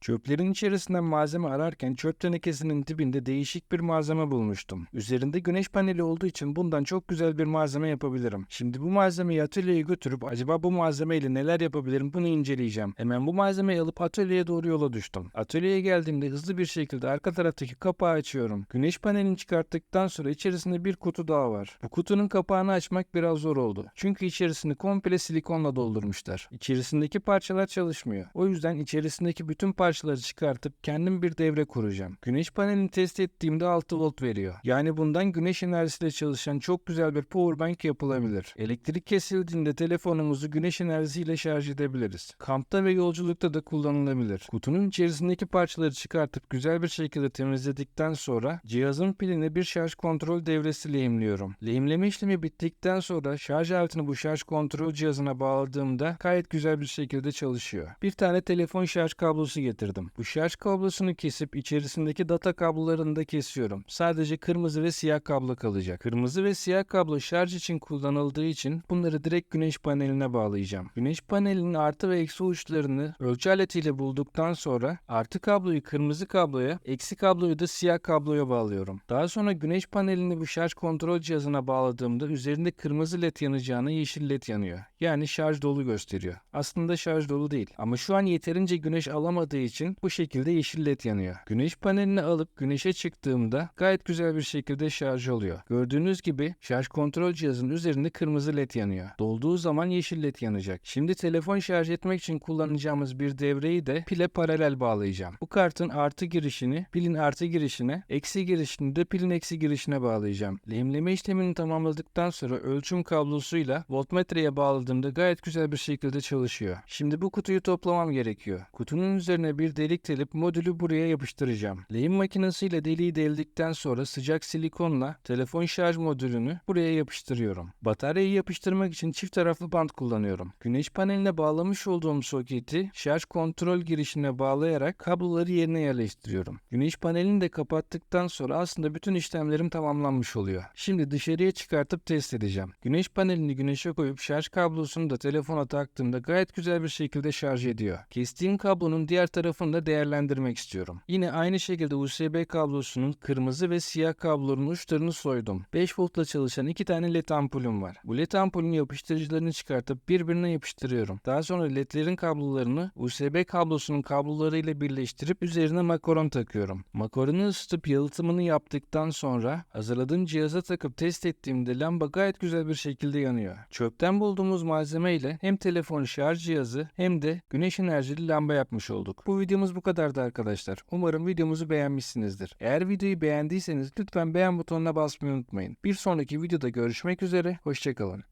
Çöplerin içerisinden malzeme ararken çöp tenekesinin dibinde değişik bir malzeme bulmuştum. Üzerinde güneş paneli olduğu için bundan çok güzel bir malzeme yapabilirim. Şimdi bu malzemeyi atölyeye götürüp acaba bu malzemeyle neler yapabilirim bunu inceleyeceğim. Hemen bu malzemeyi alıp atölyeye doğru yola düştüm. Atölyeye geldiğimde hızlı bir şekilde arka taraftaki kapağı açıyorum. Güneş panelini çıkarttıktan sonra içerisinde bir kutu daha var. Bu kutunun kapağını açmak biraz zor oldu. Çünkü içerisini komple silikonla doldurmuşlar. İçerisindeki parçalar çalışmıyor. O yüzden içerisindeki bütün parçaları çıkartıp kendim bir devre kuracağım. Güneş panelini test ettiğimde 6 volt veriyor. Yani bundan güneş enerjisiyle çalışan çok güzel bir powerbank yapılabilir. Elektrik kesildiğinde telefonumuzu güneş enerjisiyle şarj edebiliriz. Kampta ve yolculukta da kullanılabilir. Kutunun içerisindeki parçaları çıkartıp güzel bir şekilde temizledikten sonra cihazın piline bir şarj kontrol devresi lehimliyorum. Lehimleme işlemi bittikten sonra şarj aletini bu şarj kontrol cihazına bağladığımda gayet güzel bir şekilde çalışıyor. Bir tane telefon şarj kablosu getirdim. Bu şarj kablosunu kesip içerisindeki data kablolarını da kesiyorum. Sadece kırmızı ve siyah kablo kalacak. Kırmızı ve siyah kablo şarj için kullanıldığı için bunları direkt güneş paneline bağlayacağım. Güneş panelinin artı ve eksi uçlarını ölçü aletiyle bulduktan sonra artı kabloyu kırmızı kabloya, eksi kabloyu da siyah kabloya bağlıyorum. Daha sonra güneş panelini bu şarj kontrol cihazına bağladığımda üzerinde kırmızı led yanacağına yeşil led yanıyor. Yani şarj dolu gösteriyor. Aslında şarj dolu değil ama şu an yeterince güneş alamadığı için bu şekilde yeşil led yanıyor. Güneş panelini alıp güneşe çıktığımda gayet güzel bir şekilde şarj oluyor. Gördüğünüz gibi şarj kontrol cihazının üzerinde kırmızı led yanıyor. Dolduğu zaman yeşil led yanacak. Şimdi telefon şarj etmek için kullanacağımız bir devreyi de pile paralel bağlayacağım. Bu kartın artı girişini pilin artı girişine, eksi girişini de pilin eksi girişine bağlayacağım. Lehimleme işlemini tamamladıktan sonra ölçüm kablosuyla voltmetreye bağladığımda gayet güzel bir şekilde çalışıyor. Şimdi bu kutuyu toplamam gerekiyor. Kutunun üzerine bir delik delip modülü buraya yapıştıracağım. Lehim makinesiyle deliği deldikten sonra sıcak silikonla telefon şarj modülünü buraya yapıştırıyorum. Bataryayı yapıştırmak için çift taraflı bant kullanıyorum. Güneş paneline bağlamış olduğum soketi şarj kontrol girişine bağlayarak kabloları yerine yerleştiriyorum. Güneş panelini de kapattıktan sonra aslında bütün işlemlerim tamamlanmış oluyor. Şimdi dışarıya çıkartıp test edeceğim. Güneş panelini güneşe koyup şarj kablosunu da telefona taktığımda gayet güzel bir şekilde şarj ediyor. Kestiğim kablonun diğer tarafını da değerlendirmek istiyorum. Yine aynı şekilde USB kablosunun kırmızı ve siyah kabloların uçlarını soydum. 5 voltla çalışan 2 tane led ampulüm var. Bu led ampulün yapıştırıcılarını çıkartıp birbirine yapıştırıyorum. Daha sonra ledlerin kablolarını USB kablosunun kablolarıyla birleştirip üzerine makaron takıyorum. Makaronu ısıtıp yalıtımını yaptıktan sonra hazırladığım cihaza takıp test ettiğimde lamba gayet güzel bir şekilde yanıyor. Çöpten bulduğumuz malzeme ile hem telefon şarj cihazı hem de güneş enerjili lamba yapmış olduk. Bu videomuz bu kadardı arkadaşlar. Umarım videomuzu beğenmişsinizdir. Eğer videoyu beğendiyseniz lütfen beğen butonuna basmayı unutmayın. Bir sonraki videoda görüşmek üzere. Hoşça kalın.